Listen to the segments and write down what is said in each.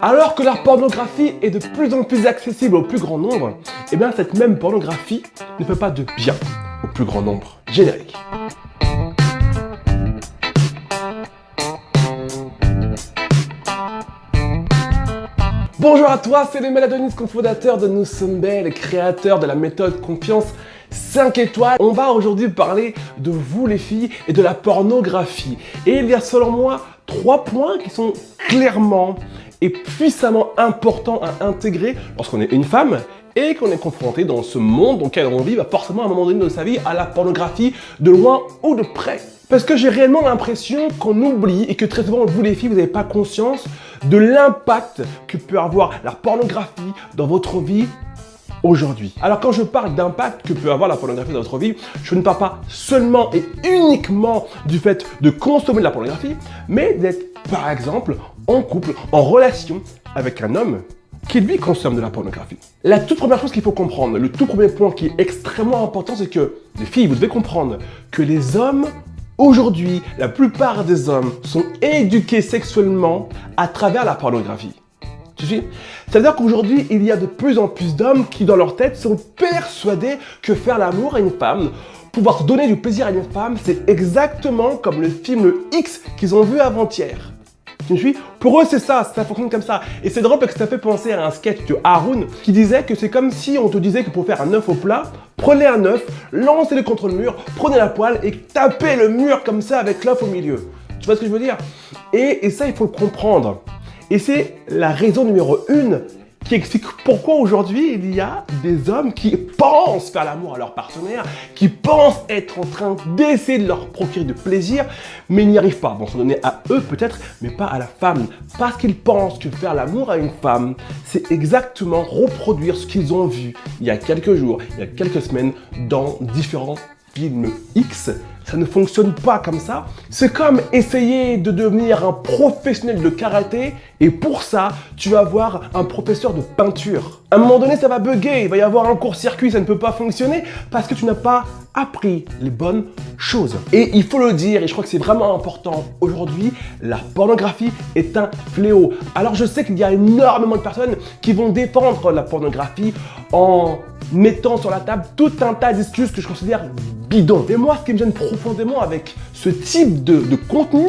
Alors que la pornographie est de plus en plus accessible au plus grand nombre, eh bien cette même pornographie ne fait pas de bien au plus grand nombre. Générique. Bonjour à toi, c'est le Méladonis, cofondateur de Nous Sommes Belles, créateur de la méthode Confiance 5 étoiles. On va aujourd'hui parler de vous les filles et de la pornographie. Et il y a selon moi 3 points qui sont clairement et puissamment importants à intégrer lorsqu'on est une femme et qu'on est confronté dans ce monde dans lequel on vit, forcément à un moment donné de sa vie, à la pornographie, de loin ou de près. Parce que j'ai réellement l'impression qu'on oublie et que très souvent, vous les filles, vous n'avez pas conscience de l'impact que peut avoir la pornographie dans votre vie aujourd'hui. Alors quand je parle d'impact que peut avoir la pornographie dans votre vie, je ne parle pas seulement et uniquement du fait de consommer de la pornographie, mais d'être par exemple en couple, en relation avec un homme qui lui consomme de la pornographie. La toute première chose qu'il faut comprendre, le tout premier point qui est extrêmement important, c'est que les filles, vous devez comprendre que les hommes aujourd'hui, la plupart des hommes sont éduqués sexuellement à travers la pornographie. Tu sais ? C'est-à-dire qu'aujourd'hui, il y a de plus en plus d'hommes qui, dans leur tête, sont persuadés que faire l'amour à une femme, pouvoir donner du plaisir à une femme, c'est exactement comme le film X qu'ils ont vu avant-hier. Tu me suis ? Pour eux, c'est ça fonctionne comme ça. Et c'est drôle parce que ça fait penser à un sketch de Haroun qui disait que c'est comme si on te disait que pour faire un œuf au plat, prenez un œuf, lancez-le contre le mur, prenez la poêle et tapez le mur comme ça avec l'œuf au milieu. Tu vois ce que je veux dire ? Et ça, il faut le comprendre. Et c'est la raison numéro 1 qui explique pourquoi aujourd'hui il y a des hommes qui pensent faire l'amour à leur partenaire, qui pensent être en train d'essayer de leur procurer du plaisir, mais ils n'y arrivent pas. Bon, se donner à eux peut-être, mais pas à la femme. Parce qu'ils pensent que faire l'amour à une femme, c'est exactement reproduire ce qu'ils ont vu il y a quelques jours, il y a quelques semaines, dans différents films X. Ça ne fonctionne pas comme ça. C'est comme essayer de devenir un professionnel de karaté et pour ça, tu vas avoir un professeur de peinture. À un moment donné, ça va bugger, il va y avoir un court-circuit, ça ne peut pas fonctionner parce que tu n'as pas appris les bonnes choses. Et il faut le dire, et je crois que c'est vraiment important, aujourd'hui, la pornographie est un fléau. Alors je sais qu'il y a énormément de personnes qui vont défendre la pornographie en mettant sur la table tout un tas d'excuses que je considère bidons. Et moi, ce qui me gêne profondément avec ce type de contenu,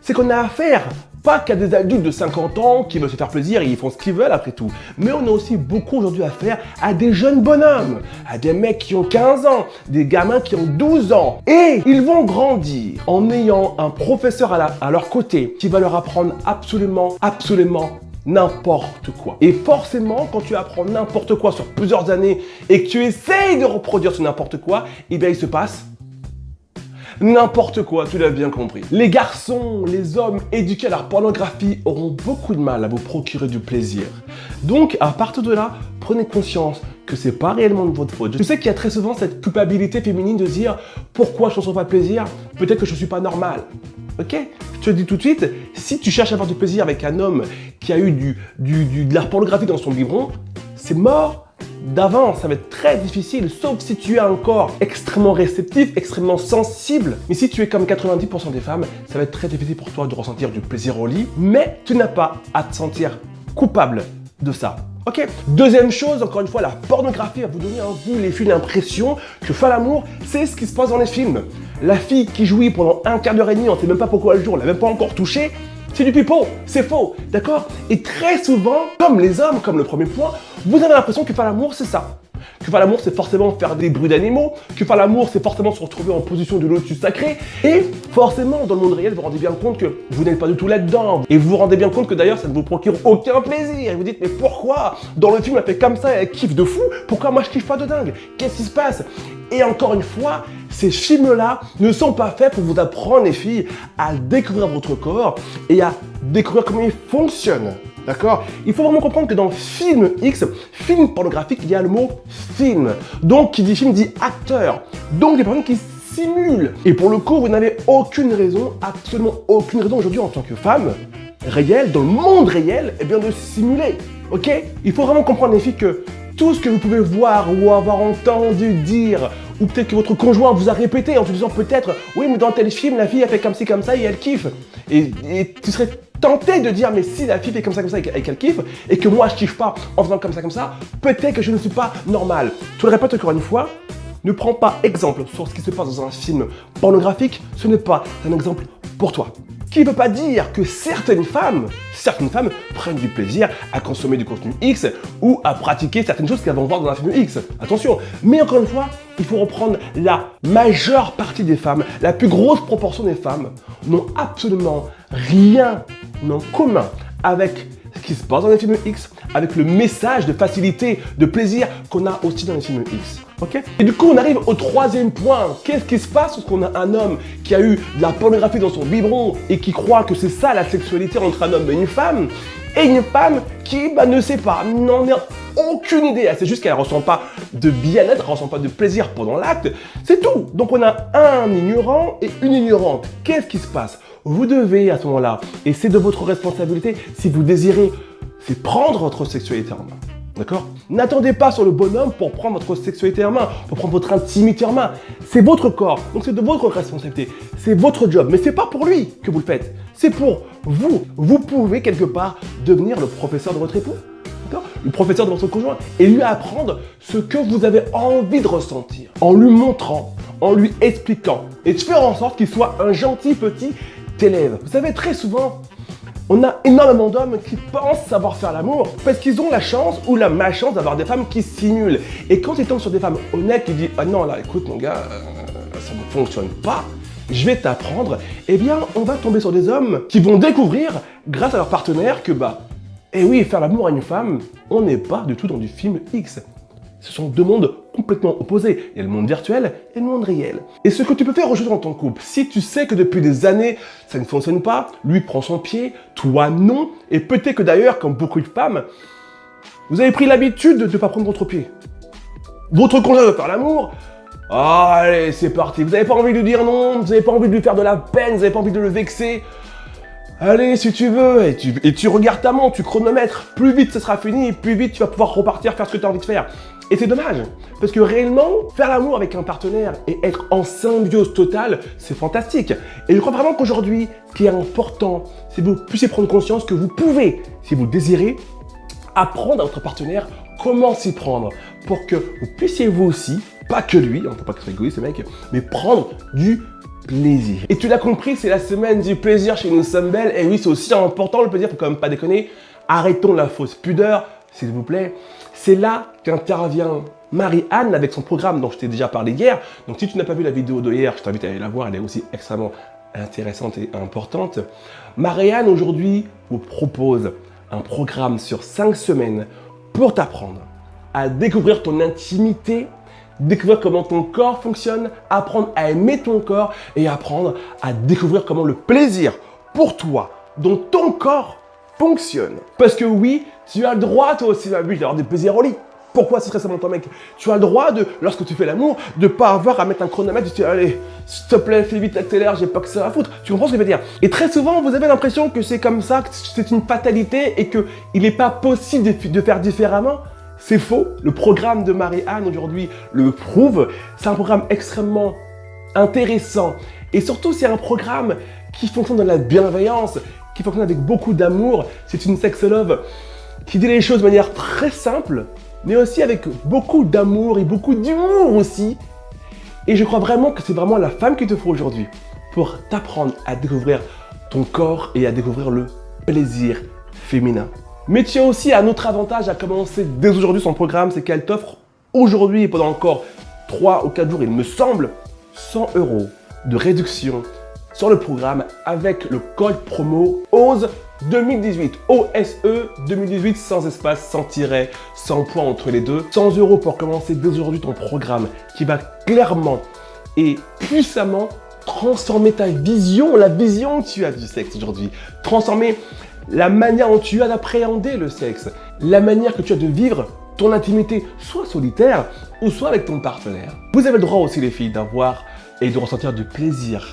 c'est qu'on a affaire pas qu'à des adultes de 50 ans qui veulent se faire plaisir et ils font ce qu'ils veulent après tout. Mais on a aussi beaucoup aujourd'hui affaire à des jeunes bonhommes, à des mecs qui ont 15 ans, des gamins qui ont 12 ans. Et ils vont grandir en ayant un professeur à leur côté qui va leur apprendre absolument n'importe quoi. Et forcément, quand tu apprends n'importe quoi sur plusieurs années et que tu essayes de reproduire ce n'importe quoi, eh bien il se passe n'importe quoi, tu l'as bien compris. Les garçons, les hommes éduqués à la pornographie auront beaucoup de mal à vous procurer du plaisir. Donc, à partir de là, prenez conscience que c'est pas réellement de votre faute. Je sais qu'il y a très souvent cette culpabilité féminine de dire « Pourquoi je ne ressens pas de plaisir ? Peut-être que je ne suis pas normal. » Ok ? Je te dis tout de suite, si tu cherches à avoir du plaisir avec un homme qui a eu de la pornographie dans son biberon, c'est mort d'avance, ça va être très difficile, sauf si tu as un corps extrêmement réceptif, extrêmement sensible. Mais si tu es comme 90% des femmes, ça va être très difficile pour toi de ressentir du plaisir au lit, mais tu n'as pas à te sentir coupable de ça. Ok ? Deuxième chose, encore une fois, la pornographie va vous donner à vous, les filles, l'impression que faire l'amour, c'est ce qui se passe dans les films. La fille qui jouit pendant un quart d'heure et demie, on ne sait même pas pourquoi elle joue, on l'a même pas encore touchée, c'est du pipeau, c'est faux, d'accord ? Et très souvent, comme les hommes, comme le premier point, vous avez l'impression que faire l'amour, c'est ça. Que faire l'amour, c'est forcément faire des bruits d'animaux, que faire l'amour, c'est forcément se retrouver en position de lotus sacré, et forcément, dans le monde réel, vous vous rendez bien compte que vous n'êtes pas du tout là-dedans, et vous vous rendez bien compte que d'ailleurs, ça ne vous procure aucun plaisir, et vous dites, mais pourquoi ? Dans le film, elle fait comme ça, elle kiffe de fou, pourquoi moi je kiffe pas de dingue ? Qu'est-ce qui se passe ? Et encore une fois, ces films-là ne sont pas faits pour vous apprendre, les filles, à découvrir votre corps et à découvrir comment il fonctionne. D'accord ? Il faut vraiment comprendre que dans film X, film pornographique, il y a le mot film. Donc, qui dit film dit acteur. Donc, des personnes qui simulent. Et pour le coup, vous n'avez aucune raison, absolument aucune raison aujourd'hui en tant que femme réelle, dans le monde réel, eh bien de simuler. Ok ? Il faut vraiment comprendre, les filles, que tout ce que vous pouvez voir ou avoir entendu dire, ou peut-être que votre conjoint vous a répété en te disant peut-être « Oui, mais dans tel film, la fille, elle fait comme ci, comme ça et elle kiffe. » Et tu serais tenter de dire mais si la fille fait comme ça et qu'elle kiffe et que moi je kiffe pas en faisant comme ça, peut-être que je ne suis pas normal. Je le répète encore une fois, ne prends pas exemple sur ce qui se passe dans un film pornographique, ce n'est pas un exemple pour toi. Ce qui ne veut pas dire que certaines femmes prennent du plaisir à consommer du contenu X ou à pratiquer certaines choses qu'elles vont voir dans un film X. Attention, mais encore une fois, il faut reprendre la majeure partie des femmes, la plus grosse proportion des femmes n'ont absolument rien en commun avec ce qui se passe dans les films X, avec le message de facilité, de plaisir qu'on a aussi dans les films X. Okay. Et du coup, on arrive au troisième point. Qu'est-ce qui se passe lorsqu'on a un homme qui a eu de la pornographie dans son biberon et qui croit que c'est ça la sexualité entre un homme et une femme qui ne sait pas, n'en a aucune idée. C'est juste qu'elle ne ressent pas de bien-être, elle ne ressent pas de plaisir pendant l'acte. C'est tout. Donc on a un ignorant et une ignorante. Qu'est-ce qui se passe? Vous devez à ce moment-là, et c'est de votre responsabilité, si vous désirez, c'est prendre votre sexualité en main. D'accord? N'attendez pas sur le bonhomme pour prendre votre sexualité en main, pour prendre votre intimité en main. C'est votre corps, donc c'est de votre responsabilité. C'est votre job, mais c'est pas pour lui que vous le faites. C'est pour vous. Vous pouvez quelque part devenir le professeur de votre époux, d'accord? Le professeur de votre conjoint, et lui apprendre ce que vous avez envie de ressentir, en lui montrant, en lui expliquant, et de faire en sorte qu'il soit un gentil petit élève. Vous savez, très souvent, on a énormément d'hommes qui pensent savoir faire l'amour parce qu'ils ont la chance ou la malchance d'avoir des femmes qui simulent. Et quand ils tombent sur des femmes honnêtes qui disent « Ah non, là, écoute mon gars, ça ne fonctionne pas, je vais t'apprendre », eh bien, on va tomber sur des hommes qui vont découvrir, grâce à leur partenaire, que eh oui, faire l'amour à une femme, on n'est pas du tout dans du film X. Ce sont deux mondes complètement opposés. Il y a le monde virtuel et le monde réel. Et ce que tu peux faire aujourd'hui dans ton couple, si tu sais que depuis des années, ça ne fonctionne pas, lui prend son pied, toi non, et peut-être que d'ailleurs, comme beaucoup de femmes, vous avez pris l'habitude de ne pas prendre votre pied. Votre conjoint veut faire l'amour, allez, c'est parti. Vous n'avez pas envie de lui dire non, vous n'avez pas envie de lui faire de la peine, vous n'avez pas envie de le vexer. Allez, si tu veux, et tu regardes ta montre, tu chronomètres, plus vite ce sera fini, plus vite tu vas pouvoir repartir faire ce que tu as envie de faire. Et c'est dommage, parce que réellement, faire l'amour avec un partenaire et être en symbiose totale, c'est fantastique. Et je crois vraiment qu'aujourd'hui, ce qui est important, c'est que vous puissiez prendre conscience que vous pouvez, si vous désirez, apprendre à votre partenaire comment s'y prendre, pour que vous puissiez vous aussi, pas que lui, on ne peut pas que ce soit égoïste ce mec, mais prendre du plaisir. Et tu l'as compris, c'est la semaine du plaisir chez Nous Sommes Belles. Et oui, c'est aussi important le plaisir, faut quand même pas déconner. Arrêtons la fausse pudeur, s'il vous plaît. C'est là qu'intervient Marie-Anne avec son programme dont je t'ai déjà parlé hier. Donc si tu n'as pas vu la vidéo de hier, je t'invite à aller la voir, elle est aussi extrêmement intéressante et importante. Marie-Anne aujourd'hui vous propose un programme sur 5 semaines pour t'apprendre à découvrir ton intimité, découvrir comment ton corps fonctionne, apprendre à aimer ton corps et apprendre à découvrir comment le plaisir pour toi, dont ton corps fonctionne. Parce que oui, tu as le droit toi aussi d'avoir des plaisirs au lit. Pourquoi ce serait ça mon mec? Tu as le droit de, lorsque tu fais l'amour, de pas avoir à mettre un chronomètre, de te dire allez, s'il te plaît, fais vite, accélère, j'ai pas que ça à foutre. Tu comprends ce que je veux dire? Et très souvent, vous avez l'impression que c'est comme ça, que c'est une fatalité et qu'il n'est pas possible de faire différemment. C'est faux. Le programme de Marie-Anne aujourd'hui le prouve. C'est un programme extrêmement intéressant. Et surtout, c'est un programme qui fonctionne dans la bienveillance, qui fonctionne avec beaucoup d'amour. C'est une sexolove qui dit les choses de manière très simple, mais aussi avec beaucoup d'amour et beaucoup d'humour aussi. Et je crois vraiment que c'est vraiment la femme qu'il te faut aujourd'hui pour t'apprendre à découvrir ton corps et à découvrir le plaisir féminin. Mais tu as aussi un autre avantage à commencer dès aujourd'hui son programme, c'est qu'elle t'offre aujourd'hui et pendant encore 3 ou 4 jours, il me semble, 100 € de réduction sur le programme avec le code promo OSE 2018. OSE 2018 sans espace, sans tiret, sans point entre les deux. 100 € pour commencer dès aujourd'hui ton programme qui va clairement et puissamment transformer ta vision, la vision que tu as du sexe aujourd'hui. Transformer la manière dont tu as d'appréhender le sexe, la manière que tu as de vivre ton intimité, soit solitaire ou soit avec ton partenaire. Vous avez le droit aussi les filles d'avoir et de ressentir du plaisir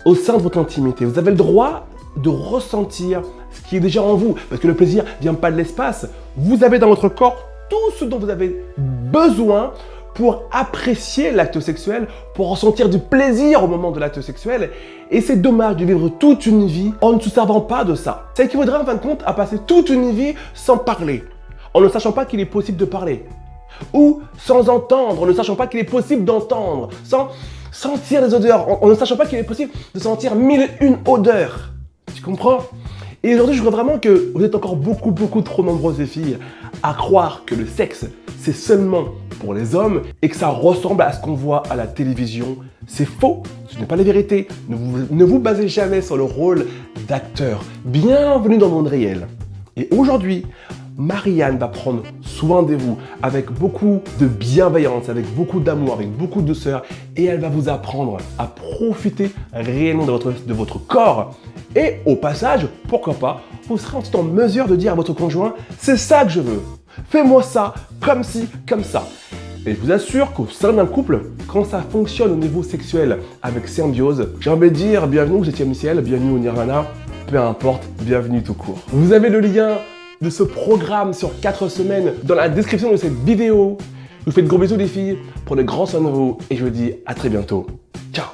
au sein de votre intimité. Vous avez le droit de ressentir ce qui est déjà en vous, parce que le plaisir ne vient pas de l'espace. Vous avez dans votre corps tout ce dont vous avez besoin pour apprécier l'acte sexuel, pour ressentir du plaisir au moment de l'acte sexuel. Et c'est dommage de vivre toute une vie en ne se servant pas de ça. Ça équivaudrait en fin de compte à passer toute une vie sans parler, en ne sachant pas qu'il est possible de parler. Ou sans entendre, en ne sachant pas qu'il est possible d'entendre, sans sentir les odeurs, en ne sachant pas qu'il est possible de sentir 1001 odeurs. Tu comprends? Et aujourd'hui, je crois vraiment que vous êtes encore beaucoup trop nombreuses les filles à croire que le sexe, c'est seulement pour les hommes et que ça ressemble à ce qu'on voit à la télévision. C'est faux, ce n'est pas la vérité. Ne vous basez jamais sur le rôle d'acteur. Bienvenue dans le monde réel. Et aujourd'hui, Marianne va prendre soin de vous avec beaucoup de bienveillance, avec beaucoup d'amour, avec beaucoup de douceur et elle va vous apprendre à profiter réellement de votre corps. Et au passage, pourquoi pas, vous serez ensuite en mesure de dire à votre conjoint « c'est ça que je veux, fais-moi ça, comme ci, comme ça ». Et je vous assure qu'au sein d'un couple, quand ça fonctionne au niveau sexuel avec symbiose, j'ai envie de dire bienvenue au 7e ciel, bienvenue au Nirvana, peu importe, bienvenue tout court. Vous avez le lien de ce programme sur 4 semaines dans la description de cette vidéo. Je vous fais de gros bisous les filles, prenez grand soin de vous et je vous dis à très bientôt. Ciao.